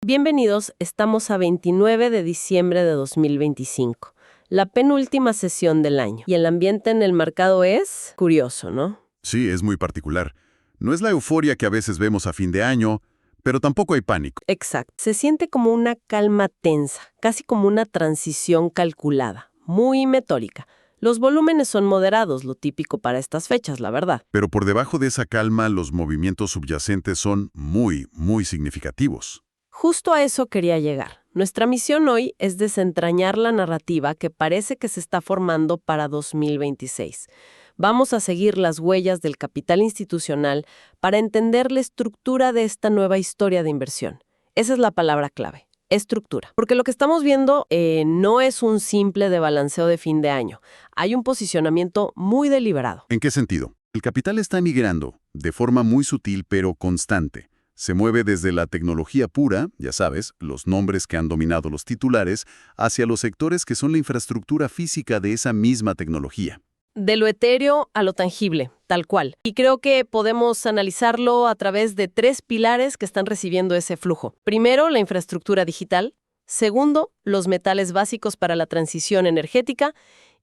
Bienvenidos, estamos a 29 de diciembre de 2025, la penúltima sesión del año. Y el ambiente en el mercado es curioso, ¿no? Sí, es muy particular. No es la euforia que a veces vemos a fin de año, pero tampoco hay pánico. Exacto. Se siente como una calma tensa, casi como una transición calculada, muy metódica. Los volúmenes son moderados, lo típico para estas fechas, la verdad. Pero por debajo de esa calma, los movimientos subyacentes son muy significativos. Justo a eso quería llegar. Nuestra misión hoy es desentrañar la narrativa que parece que se está formando para 2026. Vamos a seguir las huellas del capital institucional para entender la estructura de esta nueva historia de inversión. Esa es la palabra clave, estructura. Porque lo que estamos viendo no es un simple de balanceo de fin de año. Hay un posicionamiento muy deliberado. ¿En qué sentido? El capital está migrando, de forma muy sutil pero constante. Se mueve desde la tecnología pura, ya sabes, los nombres que han dominado los titulares, hacia los sectores que son la infraestructura física de esa misma tecnología. De lo etéreo a lo tangible, tal cual. Y creo que podemos analizarlo a través de 3 pilares que están recibiendo ese flujo. Primero, la infraestructura digital. Segundo, los metales básicos para la transición energética.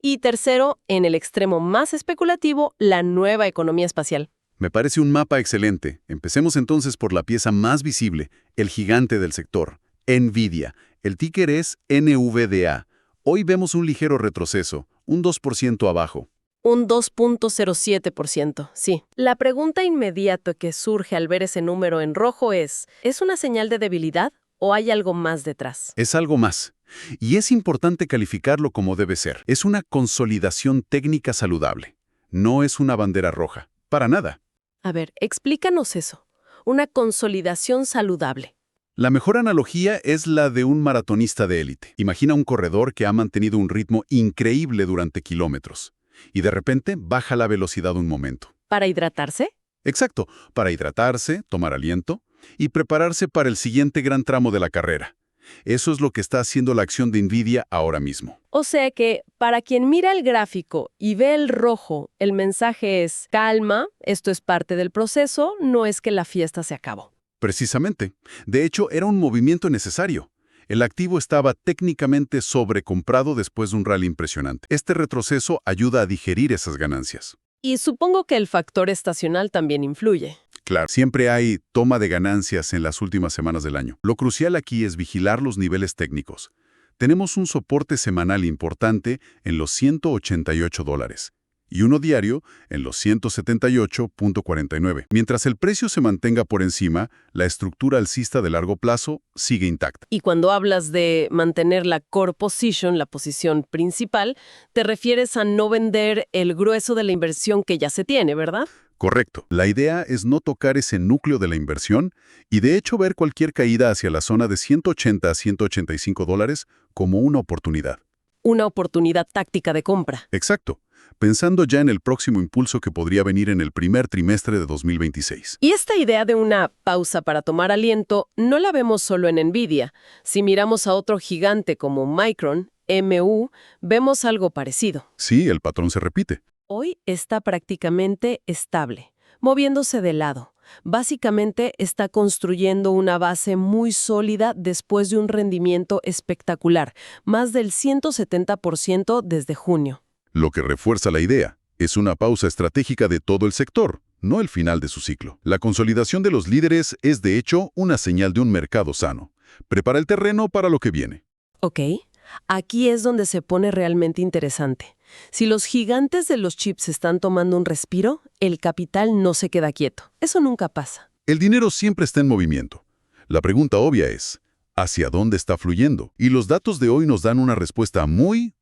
Y tercero, en el extremo más especulativo, la nueva economía espacial. Me parece un mapa excelente. Empecemos entonces por la pieza más visible, el gigante del sector, NVIDIA. El ticker es NVDA. Hoy vemos un ligero retroceso, un 2% abajo. Un 2.07%, sí. La pregunta inmediata que surge al ver ese número en rojo ¿es una señal de debilidad o hay algo más detrás? Es algo más. Y es importante calificarlo como debe ser. Es una consolidación técnica saludable. No es una bandera roja. Para nada. A ver, explícanos eso. Una consolidación saludable. La mejor analogía es la de un maratonista de élite. Imagina un corredor que ha mantenido un ritmo increíble durante kilómetros y de repente baja la velocidad un momento. ¿Para hidratarse? Exacto, para hidratarse, tomar aliento y prepararse para el siguiente gran tramo de la carrera. Eso es lo que está haciendo la acción de NVIDIA ahora mismo. O sea que, para quien mira el gráfico y ve el rojo, el mensaje es calma, esto es parte del proceso, no es que la fiesta se acabó. Precisamente. De hecho, era un movimiento necesario. El activo estaba técnicamente sobrecomprado después de un rally impresionante. Este retroceso ayuda a digerir esas ganancias. Y supongo que el factor estacional también influye. Claro, siempre hay toma de ganancias en las últimas semanas del año. Lo crucial aquí es vigilar los niveles técnicos. Tenemos un soporte semanal importante en los $188 y uno diario en los 178.49. Mientras el precio se mantenga por encima, la estructura alcista de largo plazo sigue intacta. Y cuando hablas de mantener la core position, la posición principal, te refieres a no vender el grueso de la inversión que ya se tiene, ¿verdad? Correcto. La idea es no tocar ese núcleo de la inversión y de hecho ver cualquier caída hacia la zona de 180 a $185 como una oportunidad. Una oportunidad táctica de compra. Exacto. Pensando ya en el próximo impulso que podría venir en el primer trimestre de 2026. Y esta idea de una pausa para tomar aliento no la vemos solo en NVIDIA. Si miramos a otro gigante como Micron, MU, vemos algo parecido. Sí, el patrón se repite. Hoy está prácticamente estable, moviéndose de lado. Básicamente está construyendo una base muy sólida después de un rendimiento espectacular, más del 170% desde junio. Lo que refuerza la idea es una pausa estratégica de todo el sector, no el final de su ciclo. La consolidación de los líderes es de hecho una señal de un mercado sano. Prepara el terreno para lo que viene. Ok, aquí es donde se pone realmente interesante. Si los gigantes de los chips están tomando un respiro, el capital no se queda quieto. Eso nunca pasa. El dinero siempre está en movimiento. La pregunta obvia es, ¿hacia dónde está fluyendo? Y los datos de hoy nos dan una respuesta muy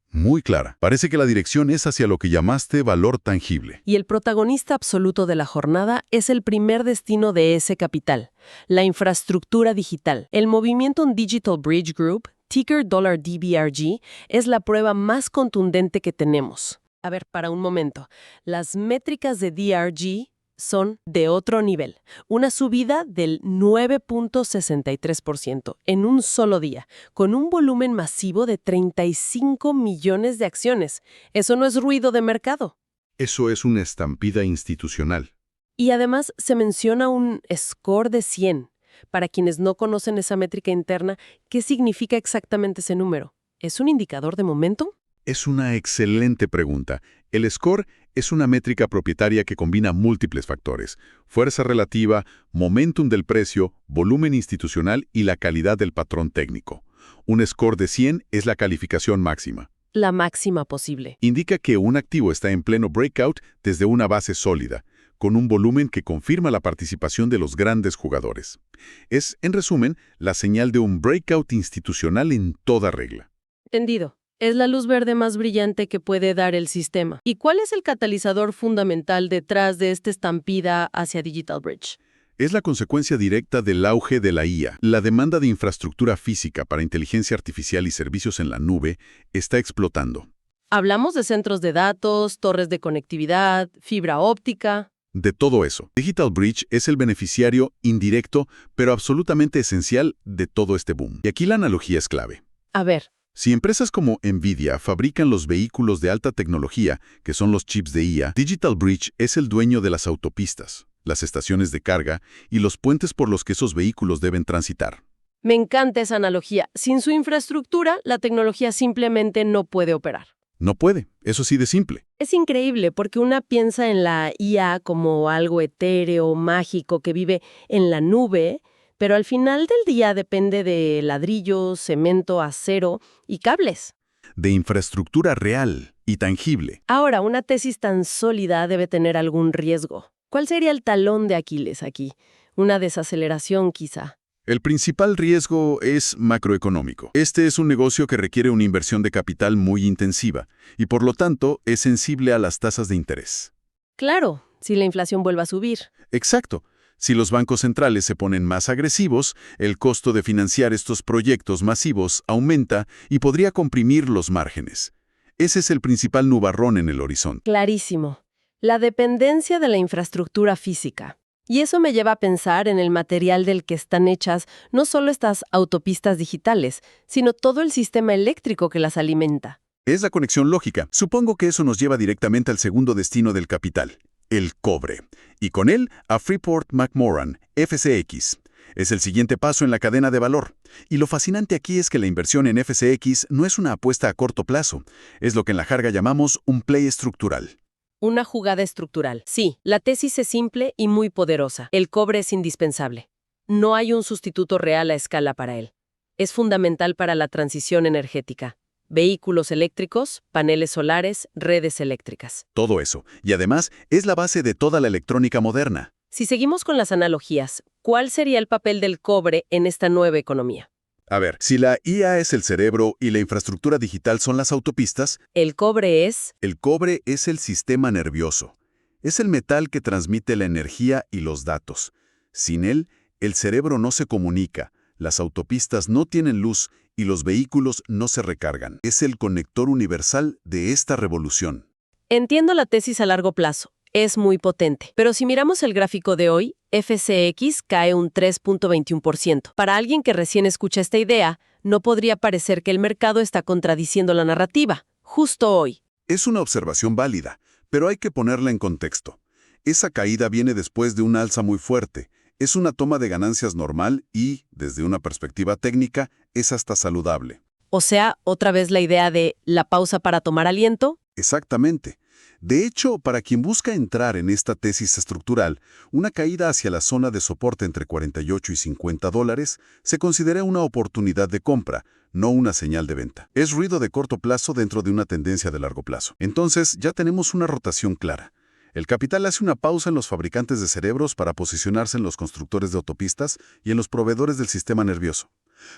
clara. Parece que la dirección es hacia lo que llamaste valor tangible. Y el protagonista absoluto de la jornada es el primer destino de ese capital, la infraestructura digital. El movimiento Digital Bridge Group, ticker $DBRG, es la prueba más contundente que tenemos. A ver, para un momento. Las métricas de DRG son de otro nivel. Una subida del 9.63% en un solo día, con un volumen masivo de 35 millones de acciones. Eso no es ruido de mercado. Eso es una estampida institucional. Y además se menciona un score de 100. Para quienes no conocen esa métrica interna, ¿qué significa exactamente ese número? ¿Es un indicador de momento? Es una excelente pregunta. El score es una métrica propietaria que combina múltiples factores: fuerza relativa, momentum del precio, volumen institucional y la calidad del patrón técnico. Un score de 100 es la calificación máxima. La máxima posible. Indica que un activo está en pleno breakout desde una base sólida, con un volumen que confirma la participación de los grandes jugadores. Es, en resumen, la señal de un breakout institucional en toda regla. Entendido. Es la luz verde más brillante que puede dar el sistema. ¿Y cuál es el catalizador fundamental detrás de esta estampida hacia Digital Bridge? Es la consecuencia directa del auge de la IA. La demanda de infraestructura física para inteligencia artificial y servicios en la nube está explotando. Hablamos de centros de datos, torres de conectividad, fibra óptica. De todo eso, Digital Bridge es el beneficiario indirecto, pero absolutamente esencial de todo este boom. Y aquí la analogía es clave. A ver, Si empresas como Nvidia fabrican los vehículos de alta tecnología, que son los chips de IA, Digital Bridge es el dueño de las autopistas, las estaciones de carga y los puentes por los que esos vehículos deben transitar. me encanta esa analogía. Sin su infraestructura, la tecnología simplemente no puede operar. No puede, eso sí de simple. Es increíble porque una piensa en la IA como algo etéreo, mágico, que vive en la nube, pero al final del día depende de ladrillos, cemento, acero y cables. De infraestructura real y tangible. Ahora, una tesis tan sólida debe tener algún riesgo. ¿Cuál sería el talón de Aquiles aquí? Una desaceleración, quizá. El principal riesgo es macroeconómico. Este es un negocio que requiere una inversión de capital muy intensiva y por lo tanto es sensible a las tasas de interés. Claro, si la inflación vuelve a subir. Exacto. Si los bancos centrales se ponen más agresivos, el costo de financiar estos proyectos masivos aumenta y podría comprimir los márgenes. Ese es el principal nubarrón en el horizonte. Clarísimo. La dependencia de la infraestructura física. Y eso me lleva a pensar en el material del que están hechas no solo estas autopistas digitales, sino todo el sistema eléctrico que las alimenta. Es la conexión lógica. Supongo que eso nos lleva directamente al segundo destino del capital, el cobre. Y con él a Freeport-McMoRan, FCX. Es el siguiente paso en la cadena de valor. Y lo fascinante aquí es que la inversión en FCX no es una apuesta a corto plazo. Es lo que en la jerga llamamos un play estructural. Una jugada estructural. Sí, la tesis es simple y muy poderosa. El cobre es indispensable. No hay un sustituto real a escala para él. Es fundamental para la transición energética. Vehículos eléctricos, paneles solares, redes eléctricas. Todo eso. Y además es la base de toda la electrónica moderna. Si seguimos con las analogías, ¿cuál sería el papel del cobre en esta nueva economía? A ver, si la IA es el cerebro y la infraestructura digital son las autopistas, El cobre es... el cobre es el sistema nervioso. Es el metal que transmite la energía y los datos. Sin él, el cerebro no se comunica, las autopistas no tienen luz y los vehículos no se recargan. Es el conector universal de esta revolución. Entiendo la tesis a largo plazo. Es muy potente. Pero si miramos el gráfico de hoy, FCX cae un 3.21%. Para alguien que recién escucha esta idea, no podría parecer que el mercado está contradiciendo la narrativa. Justo hoy. Es una observación válida, pero hay que ponerla en contexto. Esa caída viene después de un alza muy fuerte. Es una toma de ganancias normal y, desde una perspectiva técnica, es hasta saludable. O sea, otra vez la idea de la pausa para tomar aliento. Exactamente. De hecho, para quien busca entrar en esta tesis estructural, una caída hacia la zona de soporte entre 48 y 50 dólares se considera una oportunidad de compra, no una señal de venta. Es ruido de corto plazo dentro de una tendencia de largo plazo. Entonces, ya tenemos una rotación clara. El capital hace una pausa en los fabricantes de cerebros para posicionarse en los constructores de autopistas y en los proveedores del sistema nervioso.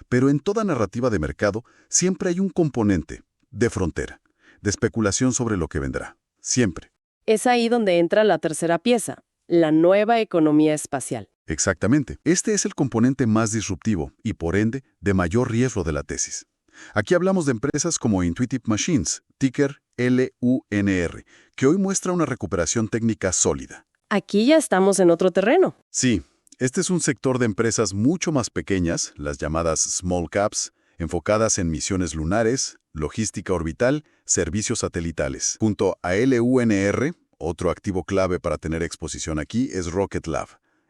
Pero en toda narrativa de mercado siempre hay un componente de frontera, de especulación sobre lo que vendrá. Siempre. Es ahí donde entra la tercera pieza, la nueva economía espacial. Exactamente. Este es el componente más disruptivo y, por ende, de mayor riesgo de la tesis. Aquí hablamos de empresas como Intuitive Machines, ticker LUNR, que hoy muestra una recuperación técnica sólida. Aquí ya estamos en otro terreno. Sí, este es un sector de empresas mucho más pequeñas, las llamadas small caps, enfocadas en misiones lunares, logística orbital, servicios satelitales. Junto a LUNR, otro activo clave para tener exposición aquí es Rocket Lab.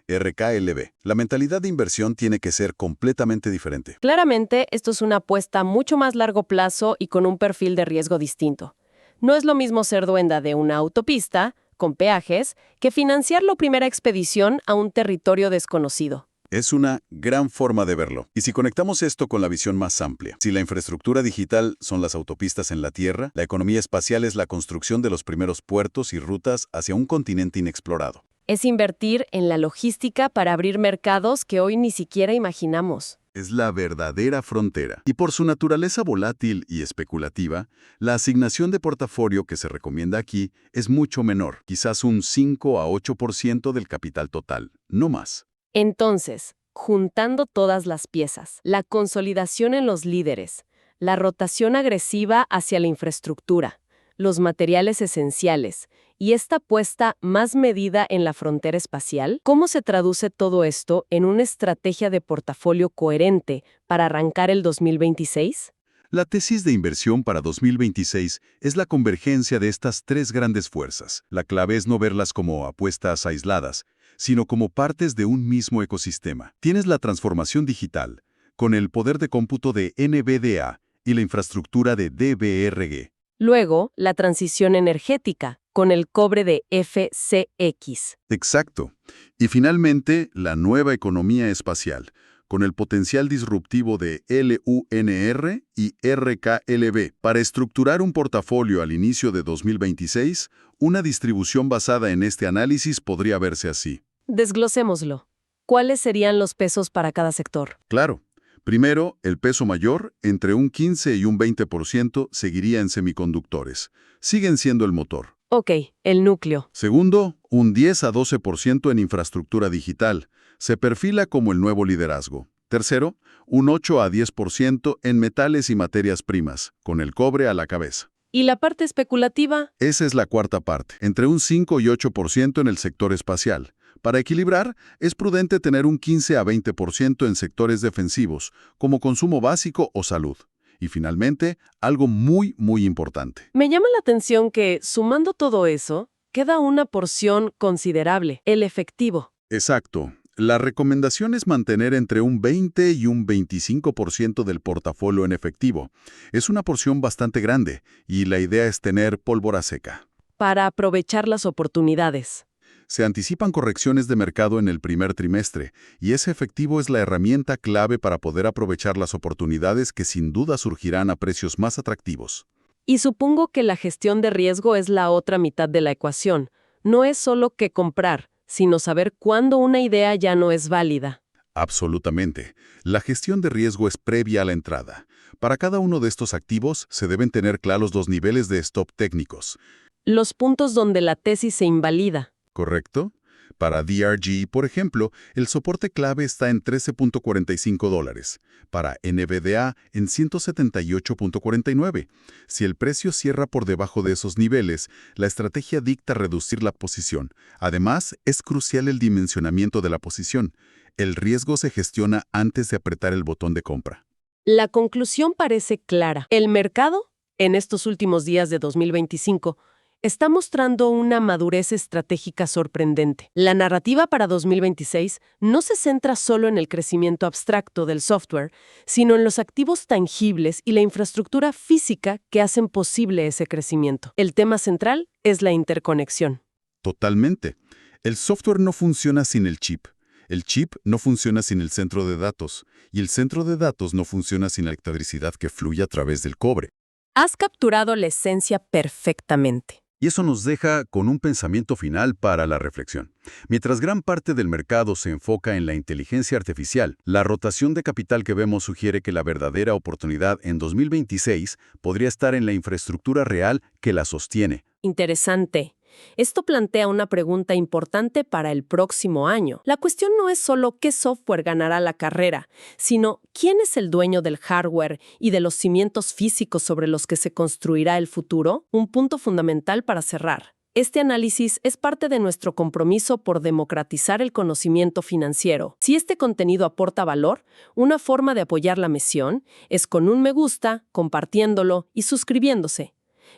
RKLB. La mentalidad de inversión tiene que ser completamente diferente. Claramente, esto es una apuesta mucho más largo plazo y con un perfil de riesgo distinto. No es lo mismo ser dueña de una autopista, con peajes, que financiar la primera expedición a un territorio desconocido. Es una gran forma de verlo. Y si conectamos esto con la visión más amplia, si la infraestructura digital son las autopistas en la Tierra, la economía espacial es la construcción de los primeros puertos y rutas hacia un continente inexplorado. Es invertir en la logística para abrir mercados que hoy ni siquiera imaginamos. Es la verdadera frontera. Y por su naturaleza volátil y especulativa, la asignación de portafolio que se recomienda aquí es mucho menor, quizás un 5 a 8% del capital total, no más. Entonces, juntando todas las piezas, la consolidación en los líderes, la rotación agresiva hacia la infraestructura, los materiales esenciales y esta apuesta más medida en la frontera espacial, ¿cómo se traduce todo esto en una estrategia de portafolio coherente para arrancar el 2026? La tesis de inversión para 2026 es la convergencia de estas tres grandes fuerzas. La clave es no verlas como apuestas aisladas, sino como partes de un mismo ecosistema. Tienes la transformación digital, con el poder de cómputo de NVDA y la infraestructura de DBRG. Luego, la transición energética, con el cobre de FCX. Exacto. Y finalmente, la nueva economía espacial, con el potencial disruptivo de LUNR y RKLB. Para estructurar un portafolio al inicio de 2026, una distribución basada en este análisis podría verse así. Desglosémoslo. ¿Cuáles serían los pesos para cada sector? Claro. Primero, el peso mayor, entre un 15 y un 20%, seguiría en semiconductores. Siguen siendo el motor. Ok, el núcleo. Segundo, un 10 a 12% en infraestructura digital. Se perfila como el nuevo liderazgo. Tercero, un 8 a 10% en metales y materias primas, con el cobre a la cabeza. ¿Y la parte especulativa? Esa es la cuarta parte, entre un 5 y 8% en el sector espacial. Para equilibrar, es prudente tener un 15 a 20% en sectores defensivos, como consumo básico o salud. Y finalmente, algo muy importante. Me llama la atención que, sumando todo eso, queda una porción considerable, el efectivo. Exacto. La recomendación es mantener entre un 20 y un 25% del portafolio en efectivo. Es una porción bastante grande, y la idea es tener pólvora seca. Para aprovechar las oportunidades. Se anticipan correcciones de mercado en el primer trimestre, y ese efectivo es la herramienta clave para poder aprovechar las oportunidades que sin duda surgirán a precios más atractivos. Y supongo que la gestión de riesgo es la otra mitad de la ecuación. No es solo qué comprar, sino saber cuándo una idea ya no es válida. Absolutamente. La gestión de riesgo es previa a la entrada. Para cada uno de estos activos se deben tener claros los niveles de stop técnicos. Los puntos donde la tesis se invalida. ¿Correcto? Para DRG, por ejemplo, el soporte clave está en $13.45. Para NVDA, en 178.49. Si el precio cierra por debajo de esos niveles, la estrategia dicta reducir la posición. Además, es crucial el dimensionamiento de la posición. El riesgo se gestiona antes de apretar el botón de compra. La conclusión parece clara. El mercado, en estos últimos días de 2025, está mostrando una madurez estratégica sorprendente. La narrativa para 2026 no se centra solo en el crecimiento abstracto del software, sino en los activos tangibles y la infraestructura física que hacen posible ese crecimiento. El tema central es la interconexión. Totalmente. El software no funciona sin el chip. El chip no funciona sin el centro de datos. Y el centro de datos no funciona sin la electricidad que fluye a través del cobre. Has capturado la esencia perfectamente. Y eso nos deja con un pensamiento final para la reflexión. Mientras gran parte del mercado se enfoca en la inteligencia artificial, la rotación de capital que vemos sugiere que la verdadera oportunidad en 2026 podría estar en la infraestructura real que la sostiene. Interesante. Esto plantea una pregunta importante para el próximo año. La cuestión no es solo qué software ganará la carrera, sino quién es el dueño del hardware y de los cimientos físicos sobre los que se construirá el futuro, un punto fundamental para cerrar. Este análisis es parte de nuestro compromiso por democratizar el conocimiento financiero. Si este contenido aporta valor, una forma de apoyar la misión es con un me gusta, compartiéndolo y suscribiéndose.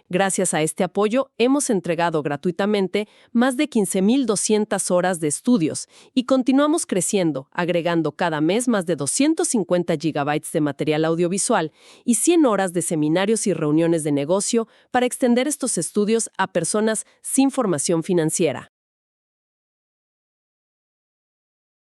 Gracias a este apoyo, hemos entregado gratuitamente más de 15.200 horas de estudios y continuamos creciendo, agregando cada mes más de 250 gigabytes de material audiovisual y 100 horas de seminarios y reuniones de negocio para extender estos estudios a personas sin formación financiera.